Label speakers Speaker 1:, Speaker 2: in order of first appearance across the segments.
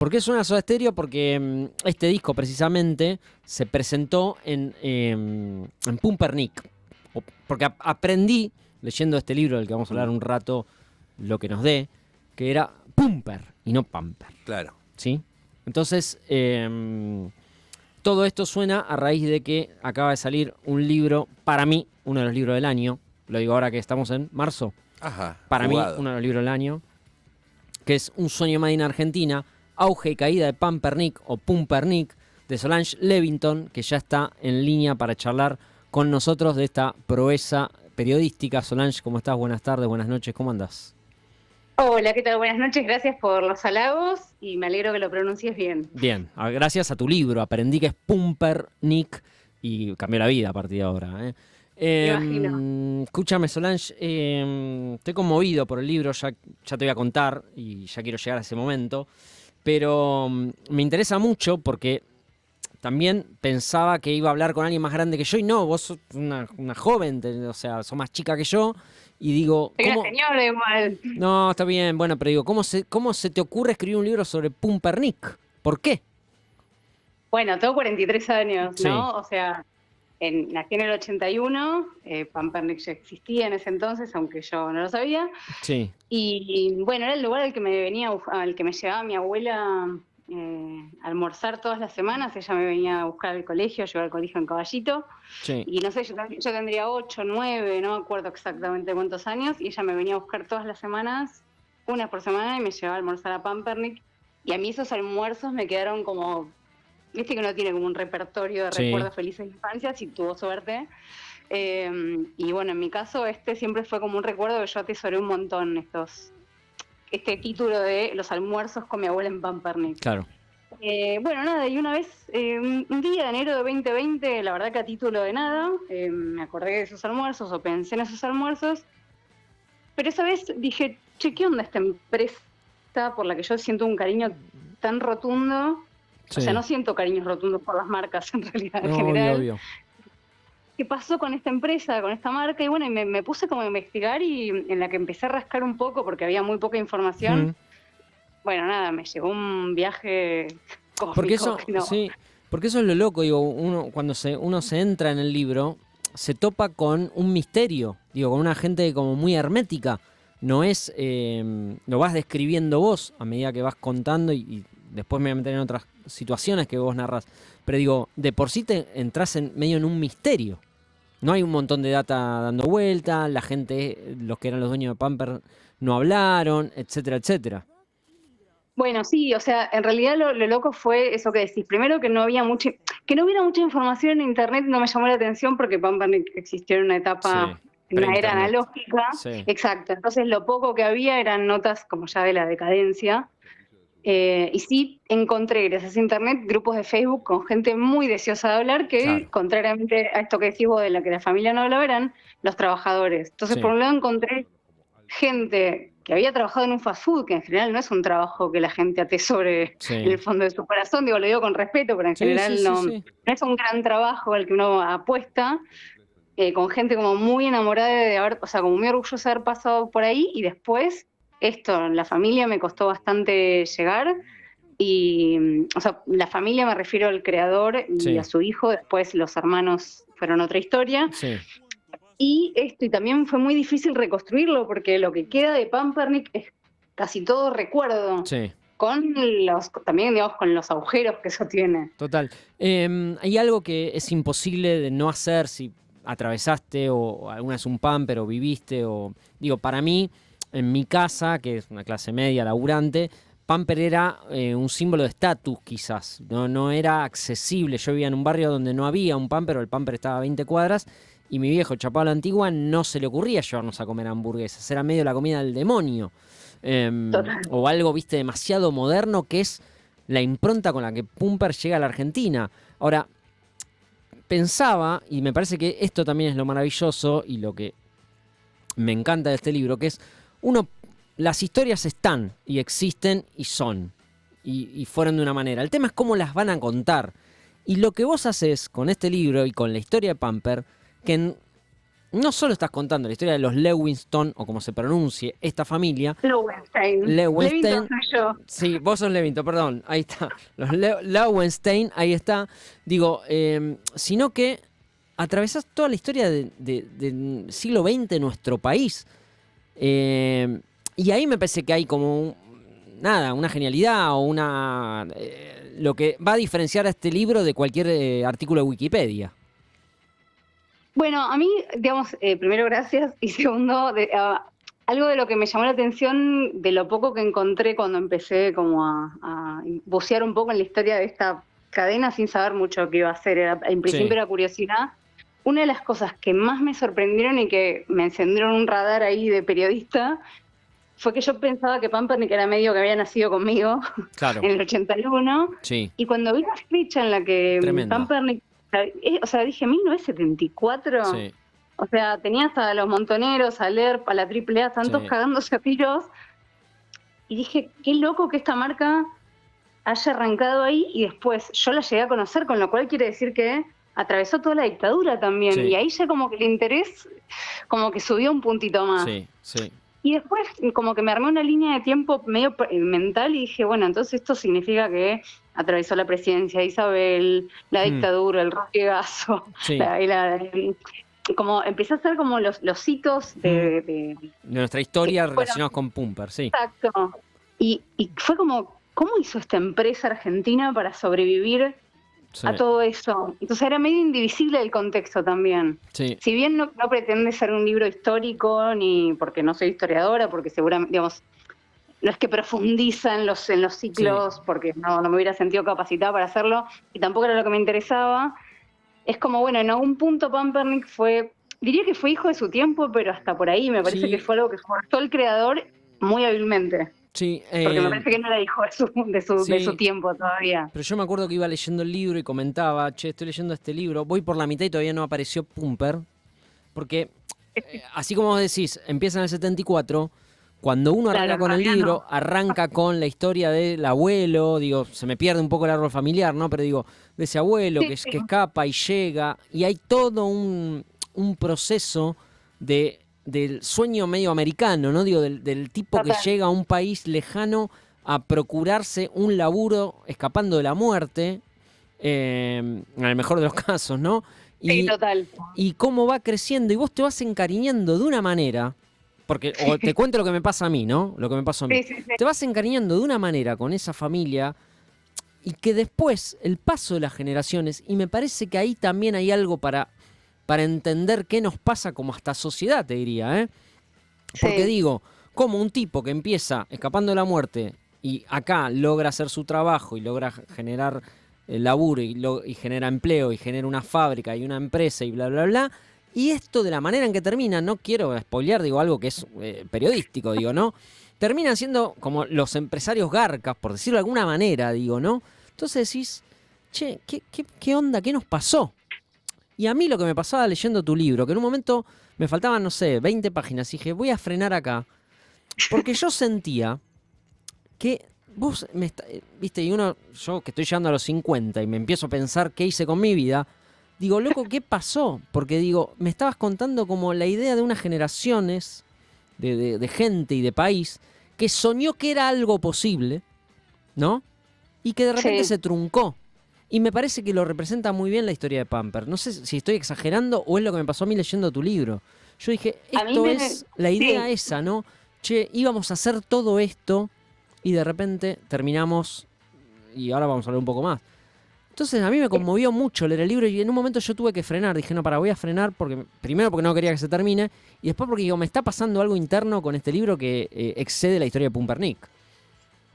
Speaker 1: ¿Por qué suena Soda Stereo? Porque este disco precisamente se presentó en Pumpernickel. Porque aprendí, leyendo este libro del que vamos a hablar un rato, lo que nos dé, que era Pumper y no Pamper.
Speaker 2: Claro.
Speaker 1: ¿Sí? Entonces, todo esto suena a raíz de que acaba de salir un libro, para mí, uno de los libros del año. Lo digo ahora que estamos en marzo.
Speaker 2: Ajá.
Speaker 1: Para
Speaker 2: jugado.
Speaker 1: mí, uno de los libros del año, que es Un sueño made in Argentina, auge y caída de Pampernick o Pumpernick, de Solange Levington, que ya está en línea para charlar con nosotros de esta proeza periodística. Solange, ¿cómo estás? Buenas tardes, buenas noches, ¿cómo andás?
Speaker 3: Hola, ¿qué tal? Buenas noches, gracias por los halagos y me alegro que lo pronuncies bien.
Speaker 1: Bien, gracias a tu libro aprendí que es Pumpernick y cambió la vida a partir de ahora.
Speaker 3: Me imagino.
Speaker 1: Escúchame, Solange, estoy conmovido por el libro, ya te voy a contar y ya quiero llegar a ese momento, pero me interesa mucho porque también pensaba que iba a hablar con alguien más grande que yo y no, vos sos una joven, o sea, sos más chica que yo y digo...
Speaker 3: Soy una señora igual.
Speaker 1: No, está bien, bueno, pero digo, ¿cómo se te ocurre escribir un libro sobre Pumpernick? ¿Por qué?
Speaker 3: Bueno, tengo 43 años,
Speaker 1: Sí.
Speaker 3: ¿no? O sea, nací en el 81, Pampernick ya existía en ese entonces, aunque yo no lo sabía.
Speaker 1: Sí.
Speaker 3: Y bueno, era el lugar al que al que me llevaba mi abuela a almorzar todas las semanas. Ella me venía a buscar al colegio, yo iba al colegio en Caballito.
Speaker 1: Sí.
Speaker 3: Y no sé, yo tendría 8, 9, no me acuerdo exactamente cuántos años, y ella me venía a buscar todas las semanas, una por semana, y me llevaba a almorzar a Pampernick. Y a mí esos almuerzos me quedaron como, viste que uno tiene como un repertorio de recuerdos felices de infancia, si tuvo suerte. Y bueno, en mi caso siempre fue como un recuerdo que yo atesoré un montón, este título de los almuerzos con mi abuela en Pampernick.
Speaker 1: Claro.
Speaker 3: Bueno, nada, y una vez, un día de enero de 2020, la verdad que a título de nada, me acordé de esos almuerzos o pensé en esos almuerzos, pero esa vez dije, che, ¿qué onda esta empresa por la que yo siento un cariño tan rotundo?
Speaker 1: Sí.
Speaker 3: O sea, no siento cariños rotundos por las marcas en realidad, en
Speaker 1: No,
Speaker 3: general.
Speaker 1: obvio.
Speaker 3: ¿Qué pasó con esta empresa, con esta marca? Y bueno, y me puse como a investigar y en la que empecé a rascar un poco porque había muy poca información. Bueno, nada, me llegó un viaje cósmico.
Speaker 1: Porque eso,
Speaker 3: no.
Speaker 1: sí, porque eso es lo loco, digo, cuando uno se entra en el libro, se topa con un misterio, digo, con una gente como muy hermética. No es, lo vas describiendo vos a medida que vas contando y después me voy a meter en otras situaciones que vos narras. Pero digo, de por sí te entras medio en un misterio. No hay un montón de data dando vuelta, la gente, los que eran los dueños de Pamper no hablaron, etcétera, etcétera.
Speaker 3: Bueno, sí, o sea, en realidad lo loco fue eso que decís. Primero que no hubiera mucha información en internet, no me llamó la atención porque Pampernick existió en una etapa, en una era analógica.
Speaker 1: Sí.
Speaker 3: Exacto. Entonces lo poco que había eran notas como ya de la decadencia. Y sí encontré, gracias a internet, grupos de Facebook con gente muy deseosa de hablar que,
Speaker 1: Claro.
Speaker 3: contrariamente a esto que decís vos de la que la familia no hablaba, eran los trabajadores. Entonces,
Speaker 1: Sí.
Speaker 3: por un lado encontré gente que había trabajado en un fast food, que en general no es un trabajo que la gente atesore en el fondo de su corazón, digo, lo digo con respeto, pero en general no es un gran trabajo al que uno apuesta, con gente como muy enamorada de haber, o sea, como muy orgullosa de haber pasado por ahí, y después la familia me costó bastante llegar, y, o sea, la familia me refiero al creador y a su hijo, después los hermanos fueron otra historia.
Speaker 1: Sí.
Speaker 3: Y también fue muy difícil reconstruirlo porque lo que queda de Pampernick es casi todo recuerdo.
Speaker 1: Sí.
Speaker 3: También, digamos, con los agujeros que eso tiene.
Speaker 1: Total. Hay algo que es imposible de no hacer si atravesaste o alguna vez un Pamper o viviste o... Digo, para mí, en mi casa, que es una clase media laburante, Pamper era un símbolo de estatus quizás. No era accesible. Yo vivía en un barrio donde no había un Pamper o el Pamper estaba a 20 cuadras y mi viejo, chapado a la antigua, no se le ocurría llevarnos a comer hamburguesas. Era medio la comida del demonio. O algo, viste, demasiado moderno, que es la impronta con la que Pumper llega a la Argentina. Ahora, pensaba, y me parece que esto también es lo maravilloso y lo que me encanta de este libro, que es, las historias están y existen y son, y fueron de una manera. El tema es cómo las van a contar. Y lo que vos haces con este libro y con la historia de Pamper, que no solo estás contando la historia de los Lewinston, o como se pronuncie, esta familia.
Speaker 3: Lowenstein. Levington soy yo.
Speaker 1: Sí, vos sos Levington, perdón. Ahí está. Los Lowenstein, ahí está. Digo, sino que atravesás toda la historia del siglo XX de nuestro país. Y ahí me parece que hay como una genialidad o lo que va a diferenciar a este libro de cualquier artículo de Wikipedia.
Speaker 3: Bueno, a mí, digamos, primero gracias y segundo, algo de lo que me llamó la atención de lo poco que encontré cuando empecé como a bucear un poco en la historia de esta cadena sin saber mucho qué iba a hacer, en principio era curiosidad. Una de las cosas que más me sorprendieron y que me encendieron un radar ahí de periodista fue que yo pensaba que Pampernick era medio que había nacido conmigo en el 81.
Speaker 1: Sí.
Speaker 3: Y cuando vi la fecha en la que Pampernick, o sea, dije 1974.
Speaker 1: Sí.
Speaker 3: O sea, tenías a los Montoneros, a Lerp, a la AAA, tantos cagándose a tiros. Y dije, qué loco que esta marca haya arrancado ahí y después yo la llegué a conocer, con lo cual quiere decir que atravesó toda la dictadura también. Sí. Y ahí ya como que el interés como que subió un puntito más.
Speaker 1: Sí, sí.
Speaker 3: Y después como que me armé una línea de tiempo medio mental y dije, bueno, entonces esto significa que atravesó la presidencia de Isabel, la dictadura, el rosquegazo, como empecé a hacer como los hitos de
Speaker 1: nuestra historia relacionados con Pumper, sí.
Speaker 3: Exacto. Y fue como, ¿cómo hizo esta empresa argentina para sobrevivir a todo eso? Entonces era medio indivisible el contexto también. Sí. Si bien no pretende ser un libro histórico, ni porque no soy historiadora, porque seguramente, digamos, no es que profundiza en los ciclos, porque no me hubiera sentido capacitada para hacerlo, y tampoco era lo que me interesaba. Es como, bueno, en algún punto Pampernick diría que fue hijo de su tiempo, pero hasta por ahí me parece que fue algo que forzó el creador muy hábilmente. Sí, porque me parece que no era hijo de su tiempo todavía.
Speaker 1: Pero yo me acuerdo que iba leyendo el libro y comentaba, estoy leyendo este libro, voy por la mitad y todavía no apareció Pumper, porque así como vos decís, empieza en el 74, cuando uno arranca con el libro, arranca con la historia del abuelo, digo, se me pierde un poco el árbol familiar, ¿no? Pero digo, de ese abuelo que escapa y llega, y hay todo un proceso del sueño medio americano, ¿no? Digo, del tipo que llega a un país lejano a procurarse un laburo escapando de la muerte, en el mejor de los casos, ¿no?
Speaker 3: Sí, total.
Speaker 1: Y cómo va creciendo, y vos te vas encariñando de una manera, porque o te cuento lo que me pasa a mí, ¿no? Lo que me pasó a mí. Sí. Te vas encariñando de una manera con esa familia, y que después, el paso de las generaciones, y me parece que ahí también hay algo para entender qué nos pasa como hasta sociedad, te diría, ¿eh? Porque digo, como un tipo que empieza escapando de la muerte y acá logra hacer su trabajo y logra generar el laburo y genera empleo y genera una fábrica y una empresa y bla, bla, bla, y esto de la manera en que termina, no quiero spoilear, digo, algo que es periodístico, digo, ¿no? Terminan siendo como los empresarios garcas, por decirlo de alguna manera, digo, ¿no? Entonces decís, che, ¿qué onda? ¿Qué nos pasó? Y a mí lo que me pasaba leyendo tu libro, que en un momento me faltaban, no sé, 20 páginas, y dije, voy a frenar acá, porque yo sentía que vos, viste, y yo que estoy llegando a los 50 y me empiezo a pensar qué hice con mi vida, digo, loco, ¿qué pasó? Porque digo, me estabas contando como la idea de unas generaciones de gente y de país que soñó que era algo posible, ¿no? Y que de repente se truncó. Y me parece que lo representa muy bien la historia de Pamper. No sé si estoy exagerando o es lo que me pasó a mí leyendo tu libro. Yo dije, esto es la idea esa, ¿no? Che, íbamos a hacer todo esto y de repente terminamos, y ahora vamos a hablar un poco más. Entonces a mí me conmovió mucho leer el libro y en un momento yo tuve que frenar. Dije, no, voy a frenar primero porque no quería que se termine y después porque digo, me está pasando algo interno con este libro que excede la historia de Pumpernick.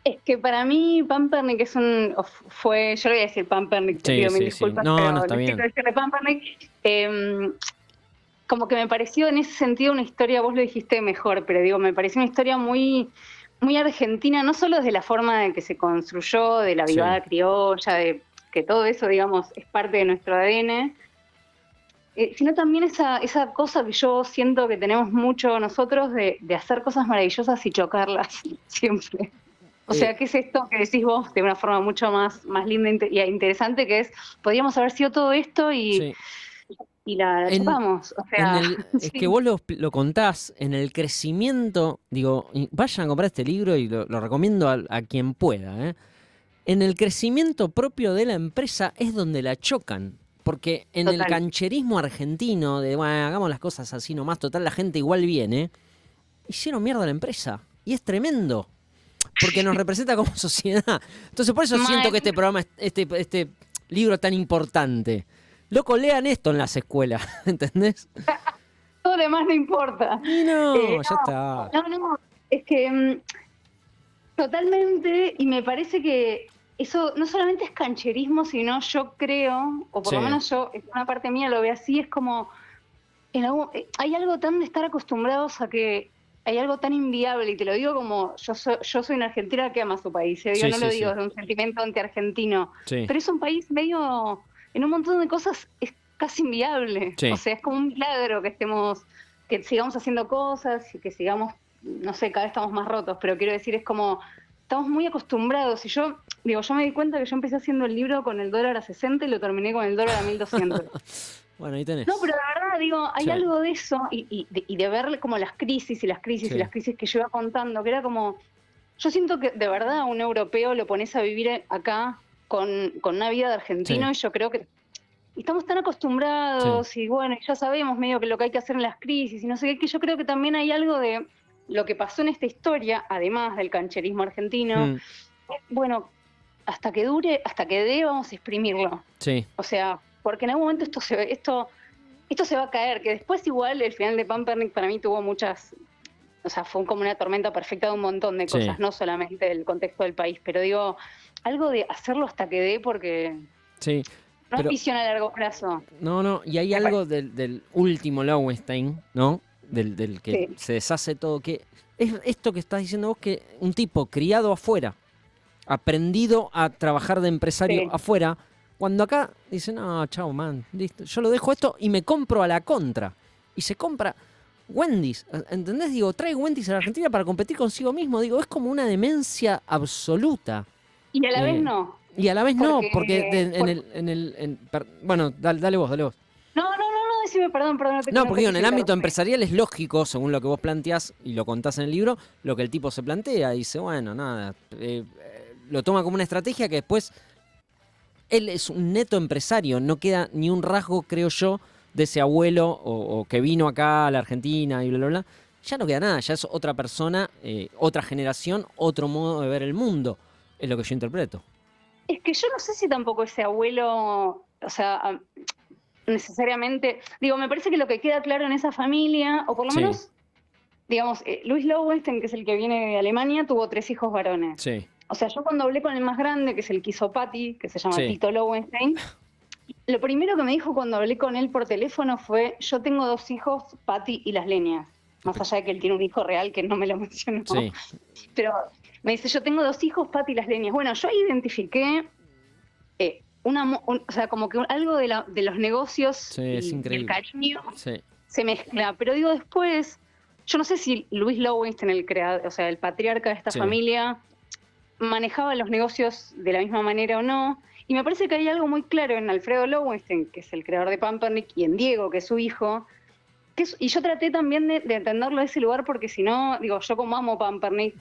Speaker 3: Es que para mí Pampernick yo le voy a decir Pampernick, te pido mil disculpas,
Speaker 1: pero no está bien.
Speaker 3: Decirle Pampernick, como que me pareció en ese sentido una historia, vos lo dijiste mejor, pero digo, me pareció una historia muy, muy argentina, no solo desde la forma en que se construyó, de la vivada criolla, de que todo eso, digamos, es parte de nuestro ADN, sino también esa cosa que yo siento que tenemos mucho nosotros de hacer cosas maravillosas y chocarlas siempre. O sea, ¿qué es esto que decís vos de una forma mucho más linda y interesante, que es, podríamos haber sido todo esto y y la chupamos. O sea,
Speaker 1: es que vos lo contás en el crecimiento, digo, vayan a comprar este libro y lo recomiendo a quien pueda, ¿eh? En el crecimiento propio de la empresa es donde la chocan. Porque en el cancherismo argentino, de bueno, hagamos las cosas así nomás, total, la gente igual viene, hicieron mierda a la empresa. Y es tremendo. Porque nos representa como sociedad. Entonces, por eso siento que este programa, este libro tan importante. Loco, lean esto en las escuelas, ¿entendés?
Speaker 3: Todo lo demás no importa.
Speaker 1: Y no, ya está.
Speaker 3: No, es que totalmente, y me parece que eso no solamente es cancherismo, sino yo creo, o por lo menos yo, en una parte mía lo veo así, es como, hay algo tan de estar acostumbrados a que hay algo tan inviable, y te lo digo como, yo soy una argentina que ama su país, no lo digo de un sentimiento anti-argentino, pero es un país medio, en un montón de cosas, es casi inviable, o sea, es como un milagro que sigamos haciendo cosas y que sigamos, no sé, cada vez estamos más rotos, pero quiero decir, es como, estamos muy acostumbrados. Y yo me di cuenta que yo empecé haciendo el libro con el dólar a 60 y lo terminé con el dólar a 1200.
Speaker 1: Bueno, ahí tenés.
Speaker 3: No, pero la verdad, hay algo de eso y de ver como las crisis y las crisis que yo iba contando, que era como, yo siento que de verdad un europeo lo pones a vivir acá con una vida de argentino y yo creo que estamos tan acostumbrados y bueno, ya sabemos medio que lo que hay que hacer en las crisis y no sé qué, que yo creo que también hay algo de lo que pasó en esta historia, además del cancherismo argentino, bueno, hasta que dé, vamos a exprimirlo. Sí. O sea, porque en algún momento esto se va a caer, que después igual el final de Pampernick para mí tuvo muchas, o sea, fue como una tormenta perfecta de un montón de cosas, no solamente del contexto del país, pero digo, algo de hacerlo hasta que dé porque no es visión a largo plazo.
Speaker 1: No, y hay algo del último Lowenstein, ¿no? Del que se deshace todo, que es esto que estás diciendo vos, que un tipo criado afuera, aprendido a trabajar de empresario afuera, cuando acá dice, no, chao, man, listo, yo lo dejo esto y me compro a la contra. Y se compra Wendy's, ¿entendés? Digo, trae Wendy's a la Argentina para competir consigo mismo. Digo, es como una demencia absoluta.
Speaker 3: Y a la vez no.
Speaker 1: Y a la vez porque bueno, dale vos.
Speaker 3: No, decime, perdón.
Speaker 1: No, porque en el ámbito empresarial es lógico, según lo que vos planteás y lo contás en el libro, lo que el tipo se plantea. Dice, bueno, nada, lo toma como una estrategia que después él es un neto empresario, no queda ni un rasgo, creo yo, de ese abuelo o que vino acá a la Argentina y bla, bla, bla. Ya no queda nada, ya es otra persona, otra generación, otro modo de ver el mundo, es lo que yo interpreto.
Speaker 3: Es que yo no sé si tampoco ese abuelo, o sea, necesariamente, digo, me parece que lo que queda claro en esa familia, o por lo menos, digamos, Luis Lowenstein, que es el que viene de Alemania, tuvo 3 hijos varones. Sí. O sea, yo cuando hablé con el más grande, que es el que hizo Patty, que se llama Tito Lowenstein, lo primero que me dijo cuando hablé con él por teléfono fue, yo tengo 2 hijos, Patty y las leñas, más allá de que él tiene un hijo real que no me lo mencionó. Sí. Pero me dice, yo tengo 2 hijos, Patty y las leñas. Bueno, yo ahí identifiqué o sea, como que algo de los negocios y el cariño se mezcla. Pero digo, después, yo no sé si Luis Lowenstein, el creador, o sea, el patriarca de esta familia, manejaba los negocios de la misma manera o no. Y me parece que hay algo muy claro en Alfredo Lowenstein, que es el creador de Pampernick, y en Diego, que es su hijo. Y yo traté también de entenderlo de ese lugar, porque si no, digo, yo como amo Pampernick,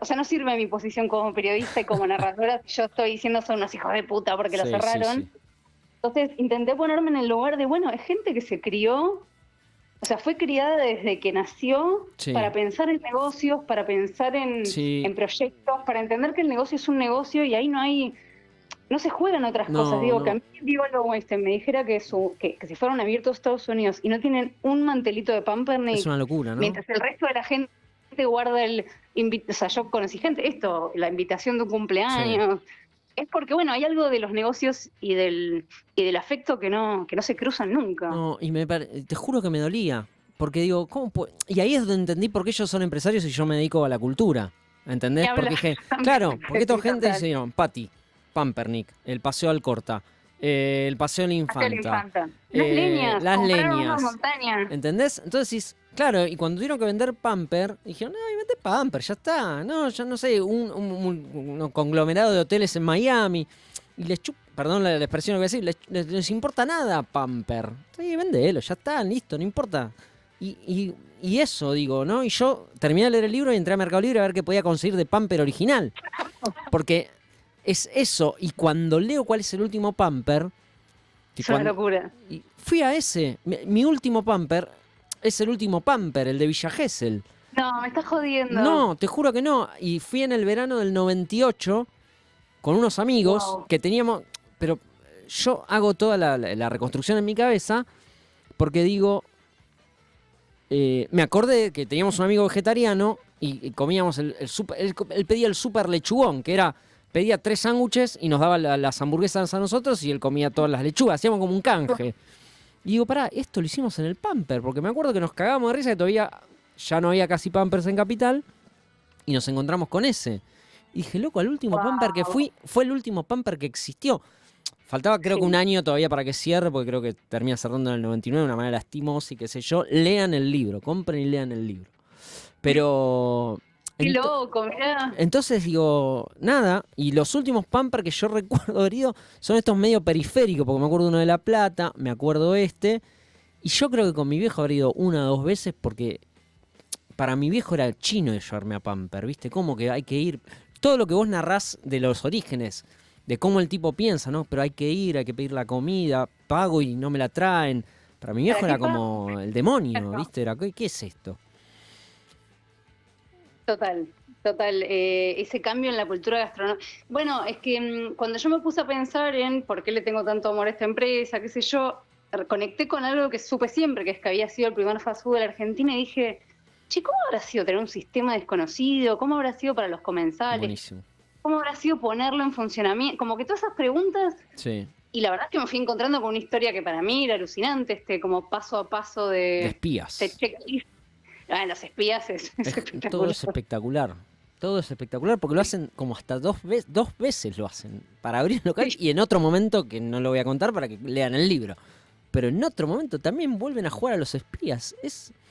Speaker 3: o sea, no sirve mi posición como periodista y como narradora si yo estoy diciendo son unos hijos de puta porque lo cerraron. Sí. Entonces intenté ponerme en el lugar de, bueno, es gente que se crió, o sea, fue criada desde que nació para pensar en negocios, para pensar en proyectos, para entender que el negocio es un negocio y ahí no se juegan otras cosas. Digo, que a mí Diego Lowenstein me dijera que si fueron abiertos Estados Unidos y no tienen un mantelito de Pampernick,
Speaker 1: es una locura, ¿no?
Speaker 3: Mientras el resto de la gente guarda o sea, yo conocí gente, la invitación de un cumpleaños, es porque, bueno, hay algo de los negocios y del afecto que no se cruzan nunca.
Speaker 1: No, y te juro que me dolía, porque digo, ¿cómo y ahí es donde entendí por qué ellos son empresarios y yo me dedico a la cultura, ¿entendés? Porque dije, claro, porque esta gente dice, Patty, Pampernick, el paseo al Corta, el paseo a la Infanta, las leñas, ¿entendés? Entonces, claro, y cuando tuvieron que vender Pamper, dijeron, no, y vende Pamper, ya está. No, ya no sé, un conglomerado de hoteles en Miami. Y perdón la expresión que voy a decir, les importa nada Pamper. Sí, vendelo, ya está, listo, no importa. Y eso digo, ¿no? Y yo terminé de leer el libro y entré a Mercado Libre a ver qué podía conseguir de Pamper original. Porque es eso. Y cuando leo cuál es el último Pamper...
Speaker 3: Es una locura.
Speaker 1: Y fui a ese. Mi último Pamper es el último Pamper, el de Villa Gesell.
Speaker 3: No, me estás jodiendo.
Speaker 1: No, te juro que no. Y fui en el verano del 98 con unos amigos que teníamos... Pero yo hago toda la reconstrucción en mi cabeza porque digo... me acordé que teníamos un amigo vegetariano y comíamos él pedía el super lechugón, que era... Pedía 3 sándwiches y nos daba las hamburguesas a nosotros y él comía todas las lechugas. Hacíamos como un canje. Y digo, pará, esto lo hicimos en el Pamper, porque me acuerdo que nos cagábamos de risa que todavía ya no había casi Pampers en Capital y nos encontramos con ese. Y dije, loco, el último Pamper que fui fue el último Pamper que existió. Faltaba creo que un año todavía para que cierre, porque creo que termina cerrando en el 99 de una manera lastimosa y qué sé yo. Lean el libro, compren y lean el libro. Pero...
Speaker 3: ¡Qué loco, mirá!
Speaker 1: Entonces digo, nada, y los últimos Pamper que yo recuerdo haber ido son estos medio periféricos, porque me acuerdo uno de La Plata, me acuerdo y yo creo que con mi viejo habré ido 1 o 2 veces, porque para mi viejo era chino de llevarme a Pamper, ¿viste? Como que hay que ir, todo lo que vos narrás de los orígenes, de cómo el tipo piensa, ¿no? Pero hay que ir, hay que pedir la comida, pago y no me la traen. Para mi viejo era como el demonio, ¿viste? Era, ¿qué es esto?
Speaker 3: Total. Ese cambio en la cultura gastronómica. Bueno, es que cuando yo me puse a pensar en por qué le tengo tanto amor a esta empresa, qué sé yo, conecté con algo que supe siempre, que es que había sido el primer fast food de la Argentina y dije, che, ¿cómo habrá sido tener un sistema desconocido? ¿Cómo habrá sido para los comensales?
Speaker 1: Buenísimo.
Speaker 3: ¿Cómo habrá sido ponerlo en funcionamiento? Como que todas esas preguntas...
Speaker 1: Sí.
Speaker 3: Y la verdad es que me fui encontrando con una historia que para mí era alucinante, como paso a paso de
Speaker 1: espías.
Speaker 3: Los espías es espectacular.
Speaker 1: Todo es espectacular. Todo es espectacular porque lo hacen como hasta 2 veces lo hacen para abrir el local y en otro momento, que no lo voy a contar para que lean el libro, pero en otro momento también vuelven a jugar a los espías.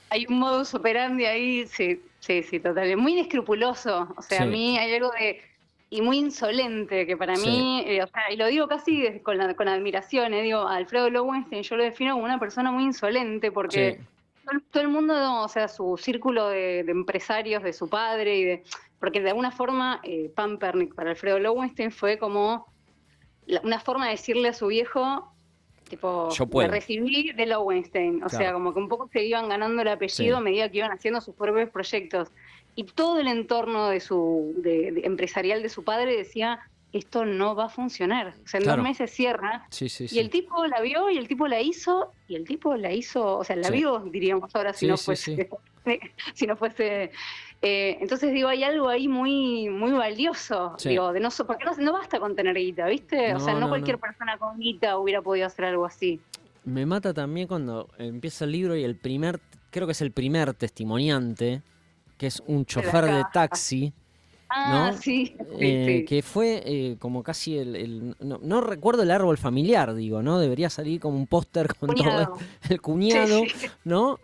Speaker 3: Hay un modus operandi ahí, sí, total, muy inescrupuloso, o sea, a mí hay algo de... Y muy insolente, que para mí, o sea, y lo digo casi con admiración, digo, a Alfredo Lowenstein yo lo defino como una persona muy insolente porque... Todo el mundo, o sea, su círculo de empresarios de su padre, porque de alguna forma Pampernick para Alfredo Lowenstein fue como una forma de decirle a su viejo, tipo, de recibir de Lowenstein, o sea, como que un poco se iban ganando el apellido a medida que iban haciendo sus propios proyectos. Y todo el entorno de empresarial de su padre decía, esto no va a funcionar. O sea, en 2 meses cierra. Y el tipo la vio y el tipo la hizo, o sea, la vio, diríamos ahora, si no fuese. Si no fuese. Entonces, digo, hay algo ahí muy, muy valioso. Digo, porque no basta con tener guita, ¿viste? O sea, no cualquier persona con guita hubiera podido hacer algo así.
Speaker 1: Me mata también cuando empieza el libro y creo que es el primer testimoniante, que es un chofer de taxi. ¿no?
Speaker 3: Sí.
Speaker 1: Que fue como casi no recuerdo el árbol familiar, digo, ¿no? Debería salir como un póster con todo el cuñado, ¿no?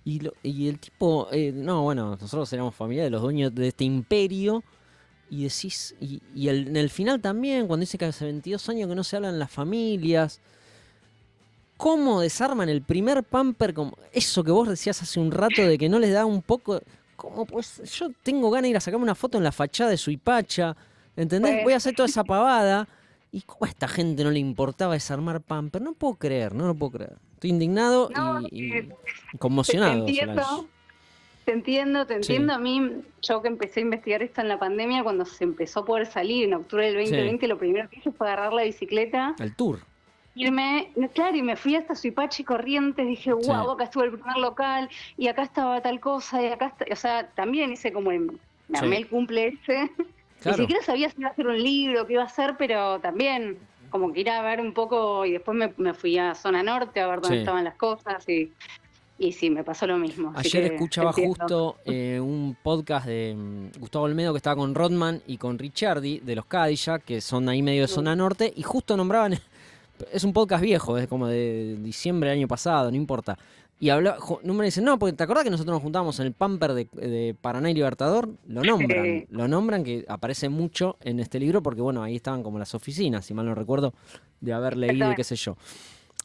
Speaker 1: Y el tipo, no, bueno, nosotros éramos familia de los dueños de este imperio, y decís, en el final también, cuando dice que hace 22 años que no se hablan las familias, ¿cómo desarman el primer Pamper? Como eso que vos decías hace un rato de que no les da un poco... ¿Cómo pues? Yo tengo ganas de ir a sacarme una foto en la fachada de Suipacha, ¿entendés? Voy a hacer toda esa pavada. ¿Y cómo a esta gente no le importaba desarmar Pamper? No puedo creer. Estoy indignado y conmocionado.
Speaker 3: Te entiendo. A mí, yo que empecé a investigar esto en la pandemia, cuando se empezó a poder salir en octubre del 2020, lo primero que hice fue agarrar la bicicleta.
Speaker 1: El tour.
Speaker 3: Y me fui hasta Suipacha y Corrientes, dije, wow, acá estuvo el primer local, y acá estaba tal cosa, y acá o sea, también hice como me armé el cumple ese. Claro. Ni siquiera sabía si iba a hacer un libro, qué iba a hacer, pero también como que ir a ver un poco, y después me fui a Zona Norte a ver dónde estaban las cosas, y sí, me pasó lo mismo.
Speaker 1: Ayer escuchaba justo un podcast de Gustavo Olmedo que estaba con Rodman y con Ricciardi, de los Cadillac, que son ahí medio de Zona Norte, y justo nombraban... Es un podcast viejo, es como de diciembre del año pasado, no importa. Y Número dice, no, porque ¿te acordás que nosotros nos juntábamos en el Pamper de Paraná y Libertador? Lo nombran, que aparece mucho en este libro, porque bueno, ahí estaban como las oficinas, si mal no recuerdo, de haber leído y qué sé yo.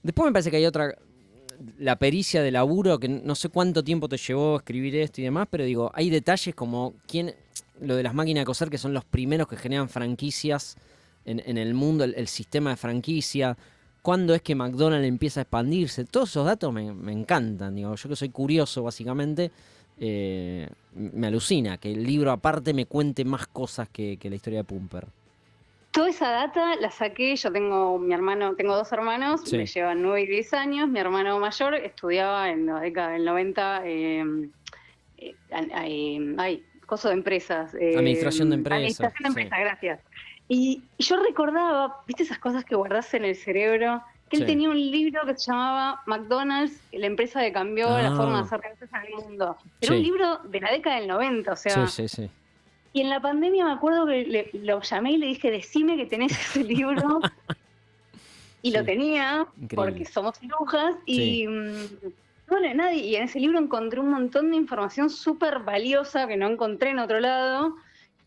Speaker 1: Después me parece que hay otra, la pericia de laburo, que no sé cuánto tiempo te llevó escribir esto y demás, pero digo, hay detalles como lo de las máquinas de coser, que son los primeros que generan franquicias en el mundo, el sistema de franquicia. ¿Cuándo es que McDonald's empieza a expandirse? Todos esos datos me encantan. Digo, yo que soy curioso, básicamente, me alucina que el libro aparte me cuente más cosas que la historia de Pumper.
Speaker 3: Toda esa data la saqué, yo tengo tengo 2 hermanos, sí. Me llevan 9 y 10 años, mi hermano mayor estudiaba en la década del 90, coso de empresas.
Speaker 1: Administración de empresas.
Speaker 3: Administración de empresas, sí. Gracias. Y yo recordaba, ¿viste esas cosas que guardás en el cerebro? Que él tenía un libro que se llamaba McDonald's, la empresa que cambió la forma de hacer negocios en el mundo. Era un libro de la década del 90, o sea...
Speaker 1: Sí.
Speaker 3: Y en la pandemia me acuerdo que lo llamé y le dije, decime que tenés ese libro. Y lo tenía, increíble. Porque somos cirujas. Y bueno, nadie. Y en ese libro encontré un montón de información súper valiosa que no encontré en otro lado.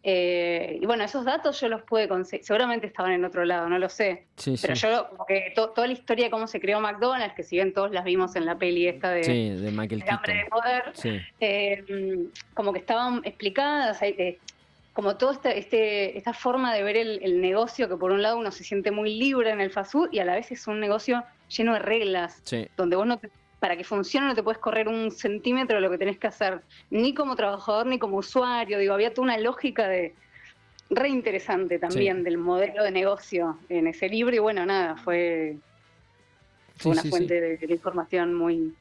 Speaker 3: Y bueno, esos datos yo los pude conseguir. Seguramente estaban en otro lado, no lo sé. Pero yo, como que toda la historia de cómo se creó McDonald's, que si bien todos las vimos en la peli esta de
Speaker 1: Michael
Speaker 3: Keaton, Hambre de Poder, como que estaban explicadas. Como toda esta forma de ver el negocio, que por un lado uno se siente muy libre en el fast food y a la vez es un negocio lleno de reglas, donde vos para que funcione no te puedes correr un centímetro de lo que tenés que hacer, ni como trabajador ni como usuario. Digo, había toda una lógica re interesante también del modelo de negocio en ese libro y bueno, nada, fue una fuente de información muy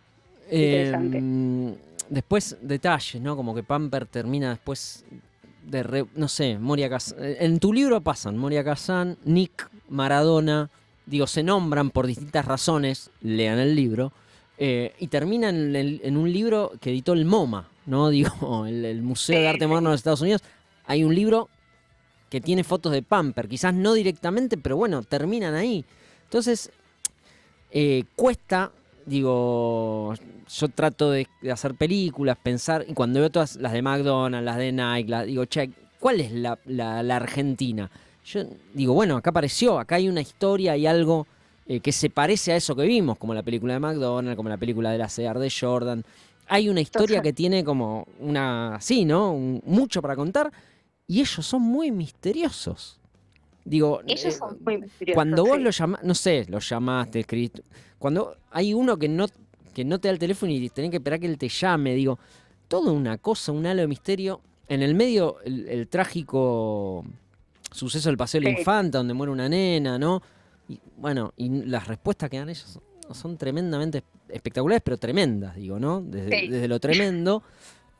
Speaker 3: interesante.
Speaker 1: Después detalles, ¿no? Como que Pamper termina después... no sé, Moria Kazan. En tu libro pasan Moria Kazan, Nick, Maradona, digo, se nombran por distintas razones, lean el libro, y terminan en un libro que editó el MoMA, ¿no? Digo, el Museo de Arte Moderno de los Estados Unidos. Hay un libro que tiene fotos de Pamper, quizás no directamente, pero bueno, terminan ahí. Entonces, cuesta... Digo, yo trato de hacer películas, pensar, y cuando veo todas las de McDonald's, las de Nike, digo, che, ¿cuál es la Argentina? Yo digo, bueno, acá apareció, acá hay una historia, hay algo que se parece a eso que vimos, como la película de McDonald's, como la película de la Sear de Jordan. Hay una historia que tiene como ¿no? Mucho para contar, y ellos son muy misteriosos. Digo,
Speaker 3: ellos son muy misteriosos.
Speaker 1: Cuando vos lo llamás, no sé, lo llamaste, escribiste. Cuando hay uno que no te da el teléfono y tenés que esperar que él te llame, digo, toda una cosa, un halo de misterio. En el medio, el trágico suceso del Paseo de la Infanta, donde muere una nena, ¿no? Y bueno, y las respuestas que dan ellos son tremendamente espectaculares, pero tremendas, digo, ¿no? Desde lo tremendo.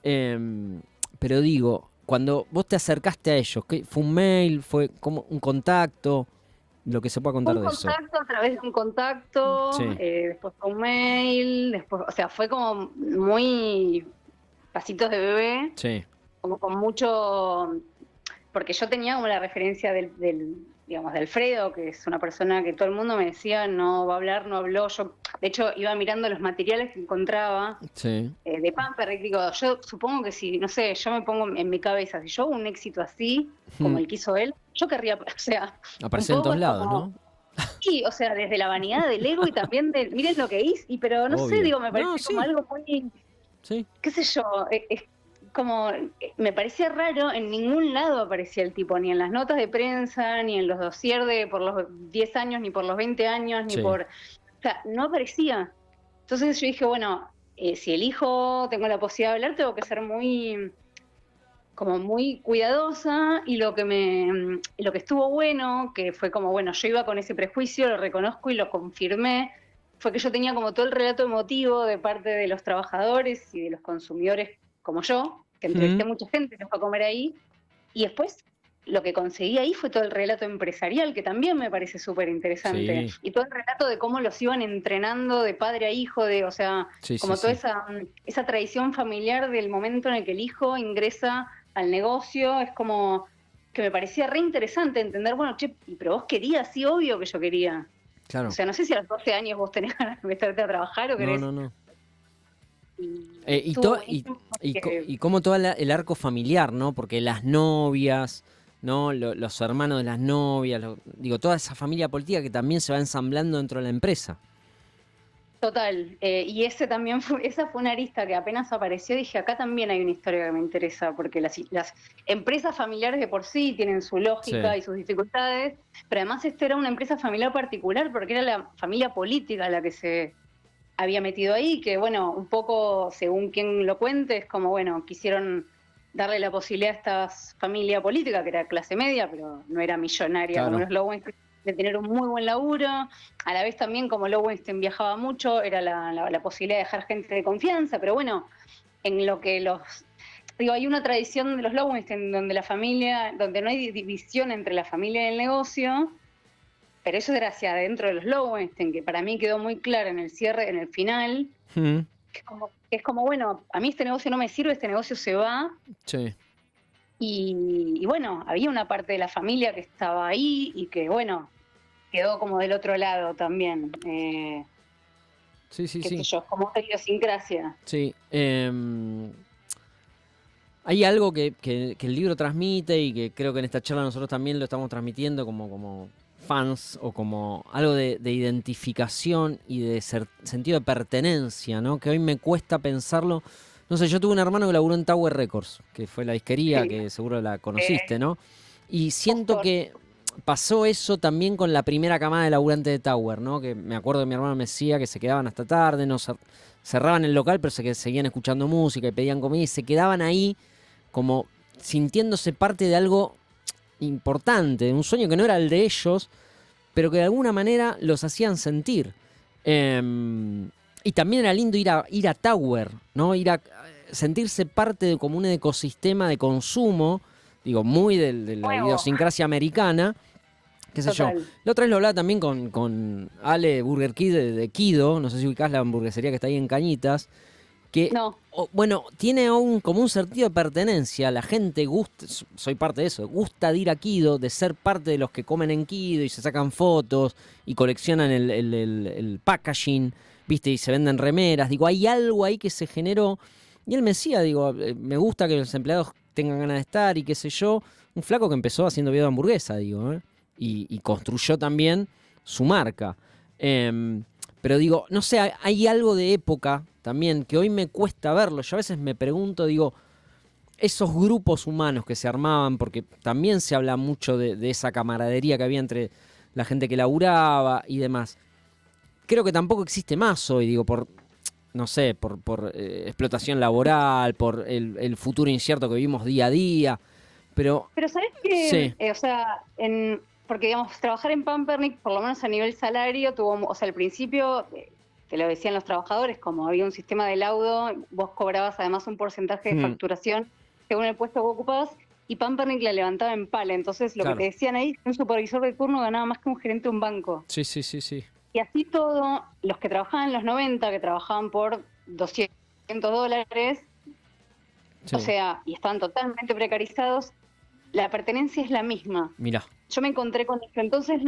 Speaker 1: Pero digo, cuando vos te acercaste a ellos, ¿fue un mail? ¿Fue como un contacto? Lo que se pueda contar de eso.
Speaker 3: Un contacto a través de un contacto, después fue un mail, después, o sea, fue como muy pasitos de bebé, como con mucho, porque yo tenía como la referencia del Alfredo, que es una persona que todo el mundo me decía no va a hablar, no habló. Yo, de hecho, iba mirando los materiales que encontraba de Pamper, y digo, yo supongo que si, no sé, yo me pongo en mi cabeza, si yo hago un éxito así, como el que hizo él, yo querría, o sea...
Speaker 1: Aparecer en todos lados, ¿no?
Speaker 3: Sí, o sea, desde la vanidad del ego y también de, miren lo que hice, pero no sé, digo, me parece como algo muy... qué sé yo, es como, me parecía raro, en ningún lado aparecía el tipo, ni en las notas de prensa, ni en los dossiers por los 10 años, ni por los 20 años, ni por... O sea, no aparecía. Entonces yo dije, bueno, si elijo, tengo la posibilidad de hablar, tengo que ser muy cuidadosa, y lo que estuvo bueno, que fue como, bueno, yo iba con ese prejuicio, lo reconozco y lo confirmé, fue que yo tenía como todo el relato emotivo de parte de los trabajadores y de los consumidores como yo, que entrevisté a mucha gente, me fue a comer ahí, y después lo que conseguí ahí fue todo el relato empresarial, que también me parece súper interesante, y todo el relato de cómo los iban entrenando de padre a hijo, o sea, toda esa tradición familiar del momento en el que el hijo ingresa al negocio, es como que me parecía re interesante entender, bueno, pero vos querías, sí, obvio que yo quería.
Speaker 1: Claro.
Speaker 3: O sea, no sé si a los 12 años vos tenés ganas de meterte a trabajar o querés...
Speaker 1: No. Y como todo el arco familiar, ¿no? Porque las novias, ¿no? Los hermanos de las novias, digo, toda esa familia política que también se va ensamblando dentro de la empresa.
Speaker 3: Total, y esa fue una arista que apenas apareció, dije, acá también hay una historia que me interesa, porque las empresas familiares de por sí tienen su lógica y sus dificultades, pero además esta era una empresa familiar particular, porque era la familia política la que se había metido ahí, que bueno, un poco, según quien lo cuente, es como, bueno, quisieron darle la posibilidad a esta familia política, que era clase media, pero no era millonaria como los Lowenstein, de tener un muy buen laburo. A la vez también, como Lowenstein viajaba mucho, era la posibilidad de dejar gente de confianza, pero bueno, en lo que digo, hay una tradición de los Lowenstein donde la familia, donde no hay división entre la familia y el negocio, pero eso era hacia adentro de los Lowenstein, que para mí quedó muy claro en el cierre, en el final, que es como, bueno, a mí este negocio no me sirve, este negocio se va.
Speaker 1: Sí.
Speaker 3: Y bueno, había una parte de la familia que estaba ahí y que, bueno, quedó como del otro lado también.
Speaker 1: Sí.
Speaker 3: Sé yo, como una idiosincrasia.
Speaker 1: Sí. Hay algo que el libro transmite y que creo que en esta charla nosotros también lo estamos transmitiendo como fans o como algo de identificación y de sentido de pertenencia, ¿no? Que hoy me cuesta pensarlo. No sé, yo tuve un hermano que laburó en Tower Records, que fue la disquería, que seguro la conociste, ¿no? Y siento que pasó eso también con la primera camada de laburantes de Tower, ¿no? Que me acuerdo que mi hermano me decía que se quedaban hasta tarde, no cerraban el local, pero seguían escuchando música y pedían comida y se quedaban ahí como sintiéndose parte de algo importante, de un sueño que no era el de ellos, pero que de alguna manera los hacían sentir. Y también era lindo ir a Tower, ¿no? Ir a sentirse parte de como un ecosistema de consumo, digo, muy de la idiosincrasia americana, qué sé yo. La otra vez lo hablaba también con Ale Burger Kid de Kido, no sé si ubicás la hamburguesería que está ahí en Cañitas, que, bueno, tiene como un sentido de pertenencia. La gente gusta, soy parte de eso, gusta de ir a Kido, de ser parte de los que comen en Kido y se sacan fotos y coleccionan el packaging, ¿viste? Y se venden remeras. Digo, hay algo ahí que se generó. Y él me decía, digo, me gusta que los empleados tengan ganas de estar y qué sé yo. Un flaco que empezó haciendo video de hamburguesa, digo, y construyó también su marca. Pero digo, no sé, hay algo de época también que hoy me cuesta verlo. Yo a veces me pregunto, digo, esos grupos humanos que se armaban, porque también se habla mucho de esa camaradería que había entre la gente que laburaba y demás. Creo que tampoco existe más hoy, digo, por explotación laboral, por el futuro incierto que vivimos día a día. Pero
Speaker 3: ¿sabés qué? Sí. O sea, porque digamos, trabajar en Pampernick, por lo menos a nivel salario, o sea, al principio, te lo decían los trabajadores, como había un sistema de laudo, vos cobrabas además un porcentaje de facturación según el puesto que ocupabas, y Pampernick la levantaba en pala. Entonces, lo que te decían ahí, un supervisor de turno ganaba más que un gerente de un banco.
Speaker 1: Sí.
Speaker 3: Y así todo, los que trabajaban en los 90, que trabajaban por $200, o sea, y estaban totalmente precarizados, la pertenencia es la misma.
Speaker 1: Mirá.
Speaker 3: Yo me encontré con eso. Entonces,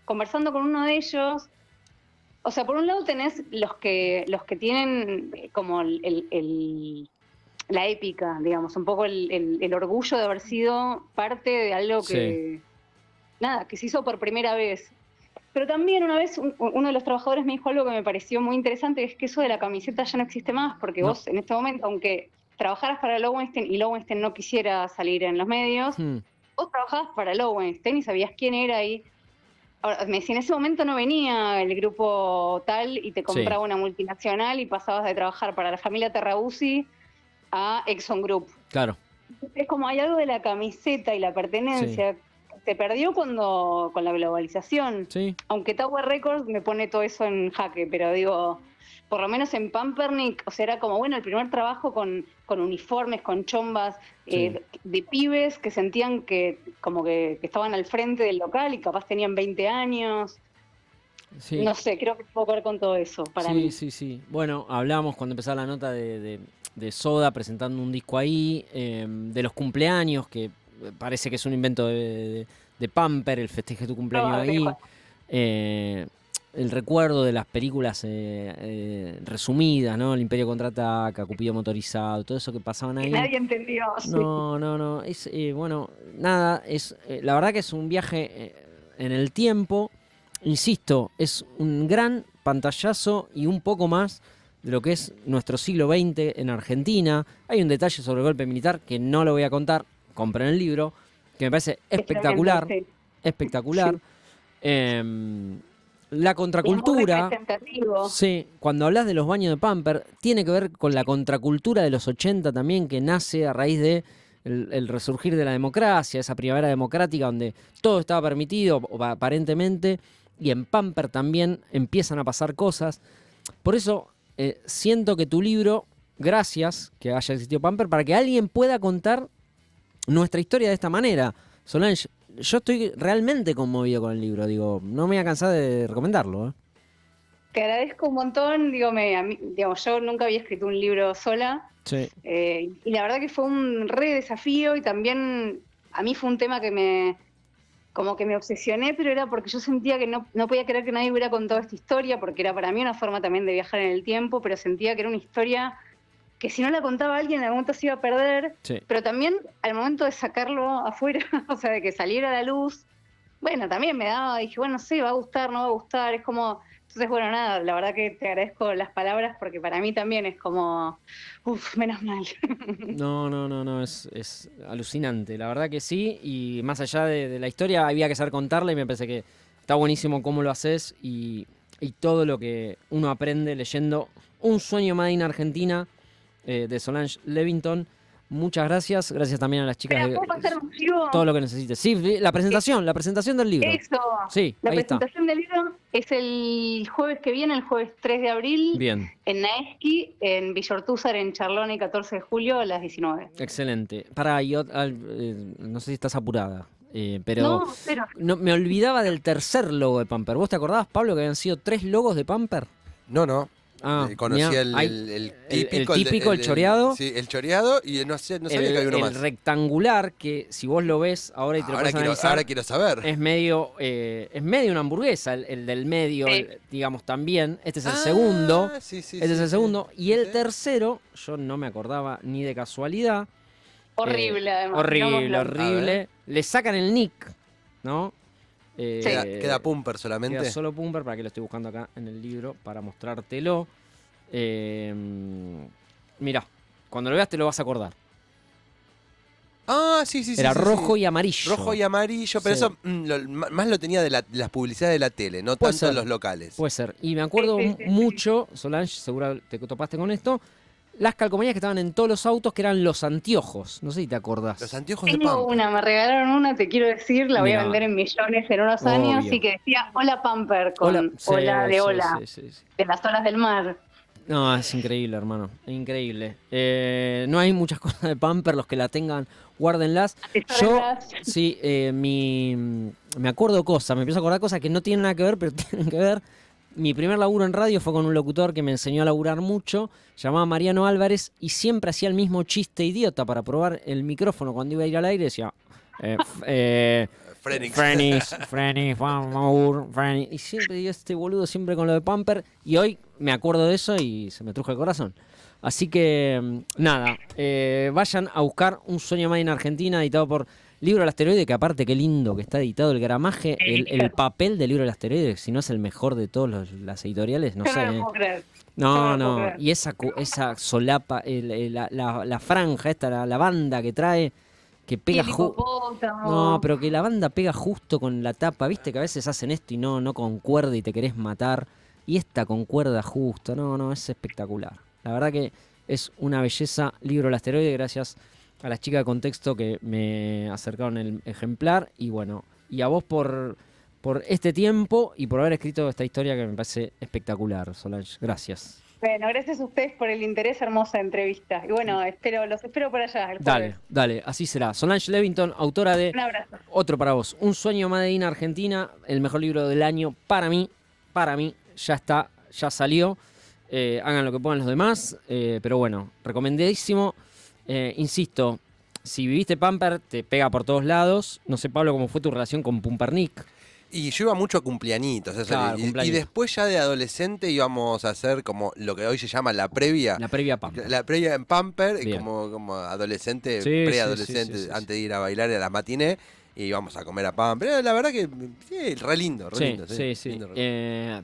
Speaker 3: conversando con uno de ellos, o sea, por un lado tenés los que tienen como la épica, digamos, un poco el orgullo de haber sido parte de algo que se hizo por primera vez. Pero también una vez uno de los trabajadores me dijo algo que me pareció muy interesante, que es que eso de la camiseta ya no existe más, porque vos en este momento, aunque trabajaras para Lowenstein y Lowenstein no quisiera salir en los medios, vos trabajabas para Lowenstein y sabías quién era y ahora, si en ese momento no venía el grupo tal y te compraba una multinacional y pasabas de trabajar para la familia Terrabuzzi a Exxon Group.
Speaker 1: Claro.
Speaker 3: Es como hay algo de la camiseta y la pertenencia. Se perdió con la globalización. Sí. Aunque Tower Records me pone todo eso en jaque, pero digo, por lo menos en Pampernick, o sea, era como, bueno, el primer trabajo con uniformes, con chombas, de pibes que sentían que como que estaban al frente del local y capaz tenían 20 años. Sí. No sé, creo que puedo ver con todo eso para mí.
Speaker 1: Sí. Bueno, hablamos cuando empezaba la nota de Soda presentando un disco ahí, de los cumpleaños, que parece que es un invento de Pamper, el festeje de tu cumpleaños ahí. el recuerdo de las películas resumidas, ¿no? El Imperio Contraataca, Cupido Motorizado, todo eso que pasaban ahí.
Speaker 3: Que nadie entendió.
Speaker 1: No. Es, bueno, nada, la verdad que es un viaje en el tiempo. Insisto, es un gran pantallazo y un poco más de lo que es nuestro siglo XX en Argentina. Hay un detalle sobre el golpe militar que no lo voy a contar, compren el libro, que me parece espectacular. Espectacular. Sí. La contracultura, sí, cuando hablas de los baños de Pamper, tiene que ver con la contracultura de los 80 también, que nace a raíz de el resurgir de la democracia, esa primavera democrática donde todo estaba permitido, aparentemente, y en Pamper también empiezan a pasar cosas. Por eso siento que tu libro, gracias que haya existido Pamper, para que alguien pueda contar nuestra historia de esta manera. Solange, yo estoy realmente conmovido con el libro, digo, no me voy a cansar de recomendarlo.
Speaker 3: Te agradezco un montón, digamos, yo nunca había escrito un libro sola,
Speaker 1: sí.
Speaker 3: Y la verdad que fue un re desafío y también a mí fue un tema que me obsesioné, pero era porque yo sentía que no podía creer que nadie hubiera contado esta historia, porque era para mí una forma también de viajar en el tiempo, pero sentía que era una historia que si no la contaba alguien en algún momento se iba a perder, sí. Pero también al momento de sacarlo afuera, o sea, de que saliera a la luz, bueno, también dije, bueno, no sé, va a gustar, no va a gustar, es como... Entonces, bueno, nada, la verdad que te agradezco las palabras porque para mí también es como, menos mal.
Speaker 1: No, es alucinante, la verdad que sí, y más allá de la historia había que saber contarla y me parece que está buenísimo cómo lo haces y todo lo que uno aprende leyendo Un sueño made in Argentina, de Solange Levington. Muchas gracias también a las chicas de todo lo que necesites. Sí, la presentación del libro.
Speaker 3: Eso.
Speaker 1: Sí,
Speaker 3: la presentación del libro es el jueves que viene, el jueves 3 de abril.
Speaker 1: Bien.
Speaker 3: En Naesky, en Villortúzar, en Charlone, 14 de julio a las 19.
Speaker 1: Excelente. No sé si estás apurada. Pero no, me olvidaba del tercer logo de Pamper. ¿Vos te acordabas, Pablo, que habían sido 3 logos de Pamper?
Speaker 2: No. Conocía el típico,
Speaker 1: el choreado.
Speaker 2: Sí, el choreado y no sabía que había uno más.
Speaker 1: El rectangular, que si vos lo ves ahora y te lo puedes analizar,
Speaker 2: ahora quiero saber.
Speaker 1: Es medio una hamburguesa, el del medio, digamos, también. Este es el segundo.
Speaker 2: Sí,
Speaker 1: este es el segundo. Y el tercero, yo no me acordaba ni de casualidad.
Speaker 3: Horrible, además.
Speaker 1: Horrible. Le sacan el nick, ¿no?
Speaker 2: Queda Pumper solamente.
Speaker 1: Queda solo Pumper, para que lo estoy buscando acá en el libro para mostrártelo. Mirá, cuando lo veas te lo vas a acordar.
Speaker 2: Sí.
Speaker 1: Era rojo y amarillo.
Speaker 2: Rojo y amarillo, pero eso más lo tenía de las publicidades de la tele, no tanto de los locales.
Speaker 1: Puede ser. Y me acuerdo mucho, Solange, seguro te topaste con esto, las calcomanías que estaban en todos los autos, que eran los anteojos. No sé si te acordás.
Speaker 2: Los anteojos de Pamper.
Speaker 3: Me regalaron una, te quiero decir, la voy a vender en millones en unos años, y que decía Hola Pamper, con hola de hola, de las olas del mar.
Speaker 1: No, es increíble, hermano, increíble. No hay muchas cosas de Pamper, los que la tengan, guárdenlas. Yo, sí, me acuerdo cosas, me empiezo a acordar cosas que no tienen nada que ver, pero tienen que ver. Mi primer laburo en radio fue con un locutor que me enseñó a laburar mucho, llamaba Mariano Álvarez, y siempre hacía el mismo chiste idiota para probar el micrófono cuando iba a ir al aire. Decía, Frenix, vamos, y siempre digo, este boludo siempre con lo de Pamper, y hoy me acuerdo de eso y se me truja el corazón. Así que, nada, vayan a buscar Un sueño más en Argentina, editado por Libro del Asteroide, que aparte qué lindo que está editado el gramaje, el papel del Libro del Asteroide, si no es el mejor de todas las editoriales, no sé. No, y esa solapa, la franja esta, la banda que trae, que pega justo. No, pero que la banda pega justo con la tapa, viste que a veces hacen esto y no concuerda y te querés matar, y esta concuerda justo, no, es espectacular. La verdad que es una belleza. Libro del Asteroide, gracias a las chicas de Contexto que me acercaron el ejemplar, y bueno, y a vos por este tiempo y por haber escrito esta historia que me parece espectacular, Solange. Gracias.
Speaker 3: Bueno, gracias a ustedes por el interés, hermosa entrevista. Y bueno, los espero por allá.
Speaker 1: Dale, así será. Solange Levington, autora de...
Speaker 3: Un abrazo.
Speaker 1: Otro para vos. Un sueño made in Argentina, el mejor libro del año para mí, ya está, ya salió. Hagan lo que puedan los demás, pero bueno, recomendadísimo. Insisto, si viviste Pamper, te pega por todos lados. No sé, Pablo, cómo fue tu relación con Pumpernick.
Speaker 2: Y yo iba mucho a cumpleañitos.
Speaker 1: Claro,
Speaker 2: y después ya de adolescente íbamos a hacer como lo que hoy se llama la previa.
Speaker 1: La previa Pamper.
Speaker 2: La previa en Pamper,
Speaker 1: Bien.
Speaker 2: como adolescente,
Speaker 1: Sí,
Speaker 2: preadolescente,
Speaker 1: sí.
Speaker 2: antes de ir a bailar a la matiné. Y íbamos a comer a Pamper. La verdad que sí, re lindo, re lindo.
Speaker 1: Sí.
Speaker 2: Lindo,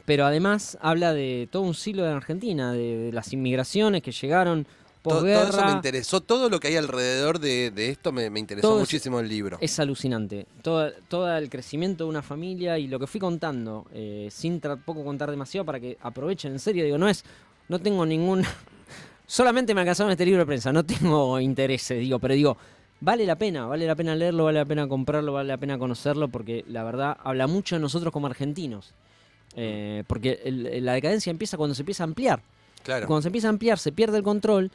Speaker 1: Pero además habla de todo un siglo de Argentina, de las inmigraciones que llegaron posguerra.
Speaker 2: Todo eso me interesó, todo lo que hay alrededor de esto me interesó muchísimo el libro.
Speaker 1: Es alucinante, todo el crecimiento de una familia y lo que fui contando, sin tampoco contar demasiado para que aprovechen, en serio, digo, no tengo ningún... Solamente me alcanzaron este libro de prensa, no tengo intereses, pero digo, vale la pena leerlo, vale la pena comprarlo, vale la pena conocerlo, porque la verdad habla mucho de nosotros como argentinos. Porque la decadencia empieza cuando se empieza a ampliar.
Speaker 2: Claro.
Speaker 1: Cuando se empieza a ampliar, se pierde el control.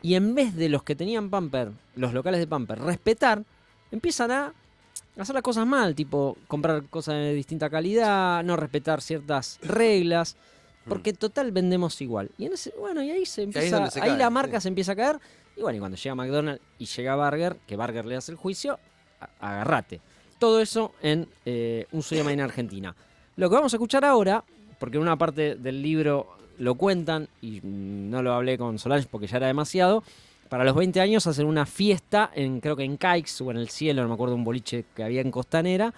Speaker 1: Y en vez de los que tenían Pamper, los locales de Pamper, respetar, empiezan a hacer las cosas mal, tipo comprar cosas de distinta calidad, no respetar ciertas reglas, porque total vendemos igual. Y y ahí se empieza, ahí la marca se empieza a caer. Y bueno, y cuando llega McDonald's y llega Burger, que Burger le hace el juicio, agarrate. Todo eso en Un sueño en Argentina. Lo que vamos a escuchar ahora, porque en una parte del libro lo cuentan, y no lo hablé con Solange porque ya era demasiado, para los 20 años hacen una fiesta, creo que en Caix o en El Cielo, no me acuerdo, un boliche que había en Costanera,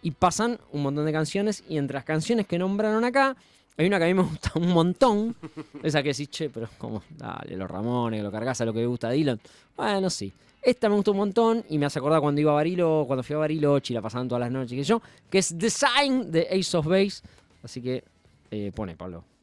Speaker 1: y pasan un montón de canciones, y entre las canciones que nombraron acá, hay una que a mí me gusta un montón, esa que decís, che, pero como, dale, los Ramones, que lo cargas a lo que le gusta a Dylan. Bueno, sí. Esta me gustó un montón y me hace acordar cuando fui a Bariloche y la pasaban todas las noches, que es The Sign de Ace of Base. Así que pone, Pablo.